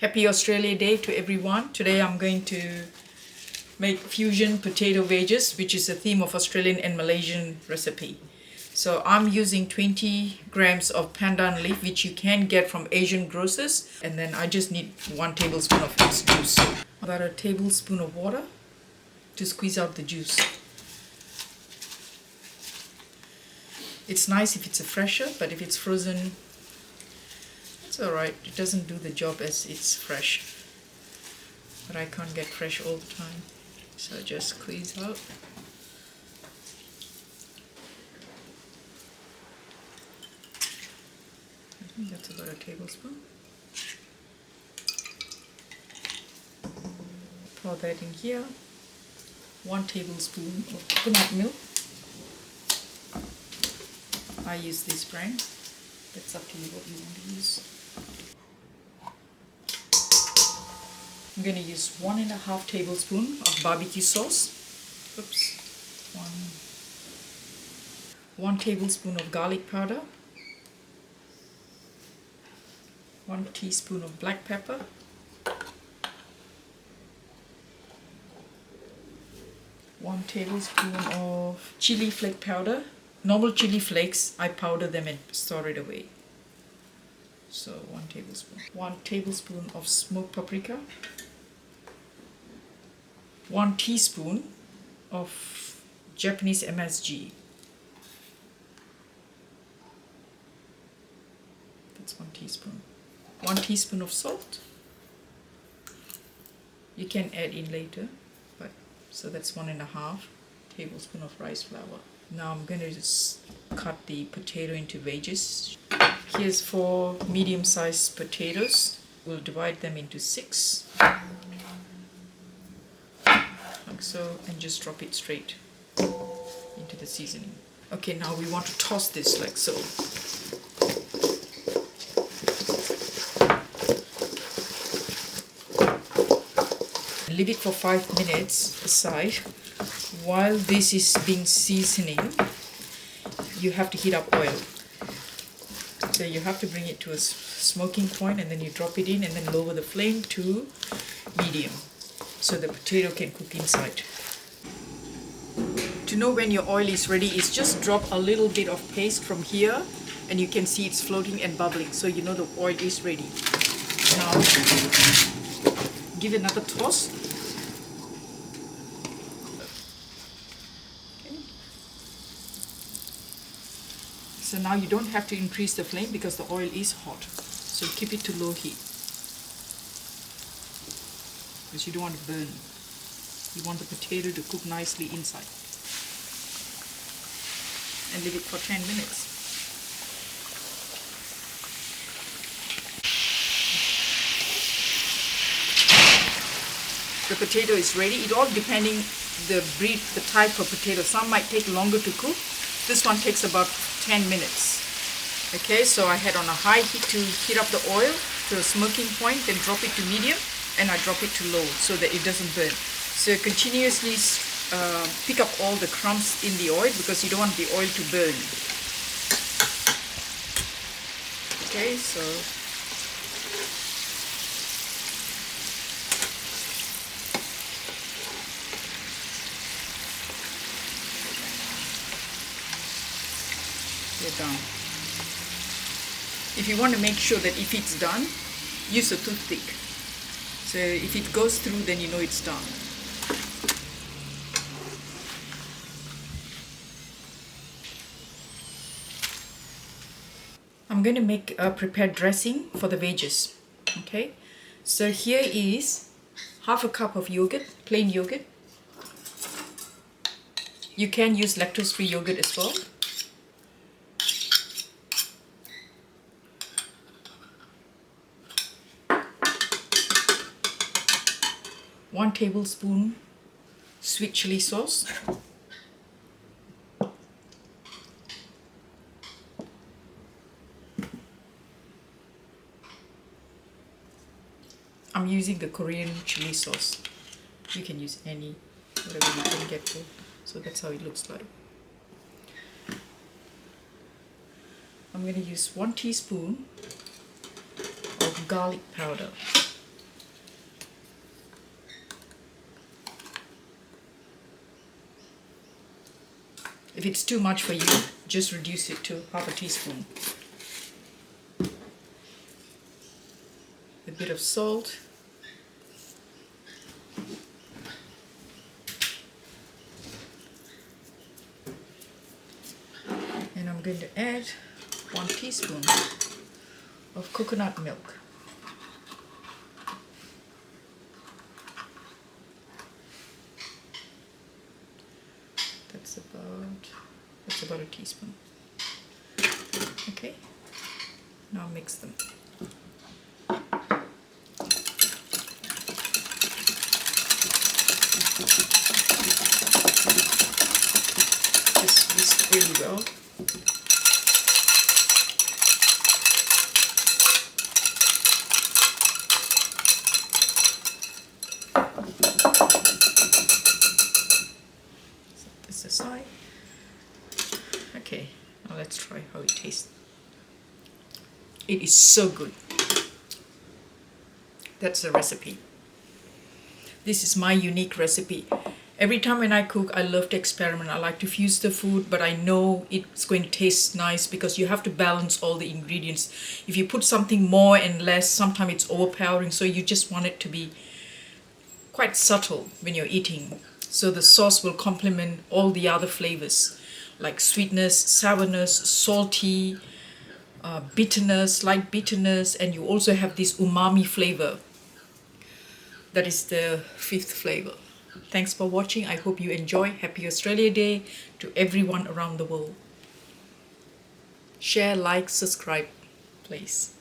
Happy Australia Day to everyone. Today I'm going to make fusion potato wedges, which is a theme of Australian and Malaysian recipe. So I'm using 20 grams of pandan leaf, which you can get from Asian grocers. And then I just need 1 tablespoon of its juice. About a tablespoon of water to squeeze out the juice. It's nice if it's a fresher, but if it's frozen, it's alright. It doesn't do the job as it's fresh. But I can't get fresh all the time. So just squeeze out. I think that's about a tablespoon. Pour that in here. 1 tablespoon of coconut milk. I use this brand. That's up to you what you want to use. I'm going to use 1.5 tablespoon of barbecue sauce. Oops. 1 tablespoon of garlic powder. 1 teaspoon of black pepper. 1 tablespoon of chili flake powder. Normal chili flakes, I powder them and store it away. So 1 tablespoon. 1 tablespoon of smoked paprika. 1 teaspoon of Japanese MSG. That's 1 teaspoon. 1 teaspoon of salt. You can add in later, but so that's 1.5 tablespoon of rice flour. Now I'm going to just cut the potato into wedges. Here's 4 medium-sized potatoes. We'll divide them into 6. Like so, and just drop it straight into the seasoning. Okay, now we want to toss this like so. Leave it for 5 minutes aside. While this is being seasoning, you have to heat up oil. So you have to bring it to a smoking point, and then you drop it in and then lower the flame to medium so the potato can cook inside. To know when your oil is ready is just drop a little bit of paste from here and you can see it's floating and bubbling, so you know the oil is ready. Now give it another toss. So now you don't have to increase the flame because the oil is hot. So keep it to low heat. Because you don't want to burn. You want the potato to cook nicely inside. And leave it for 10 minutes. The potato is ready. It all depending the breed, the type of potato. Some might take longer to cook. This one takes about 10 minutes. Okay, so I had on a high heat to heat up the oil to a smoking point, then drop it to medium, and I drop it to low so that it doesn't burn. So continuously pick up all the crumbs in the oil because you don't want the oil to burn. Okay, so they're done. If you want to make sure that if it's done, use a toothpick. So if it goes through, then you know it's done. I'm going to make a prepared dressing for the wedges. Okay, so here is 1/2 cup of yogurt, plain yogurt. You can use lactose-free yogurt as well. 1 tablespoon sweet chili sauce. I'm using the Korean chili sauce. You can use any, whatever you can get for. So that's how it looks like. I'm going to use 1 teaspoon of garlic powder. If it's too much for you, just reduce it to half a teaspoon. A bit of salt. And I'm going to add 1 teaspoon of coconut milk. That's about a teaspoon. Okay, now mix them. Just whisk really well. Set this aside. Okay, now let's try how it tastes. It is so good. That's the recipe. This is my unique recipe. Every time when I cook, I love to experiment. I like to fuse the food, but I know it's going to taste nice because you have to balance all the ingredients. If you put something more and less, sometimes it's overpowering, so you just want it to be quite subtle when you're eating. So the sauce will complement all the other flavors like sweetness, sourness, salty, bitterness, light bitterness, and you also have this umami flavor. That is the 5th flavor. Thanks for watching. I hope you enjoy. Happy Australia Day to everyone around the world. Share, like, subscribe, please.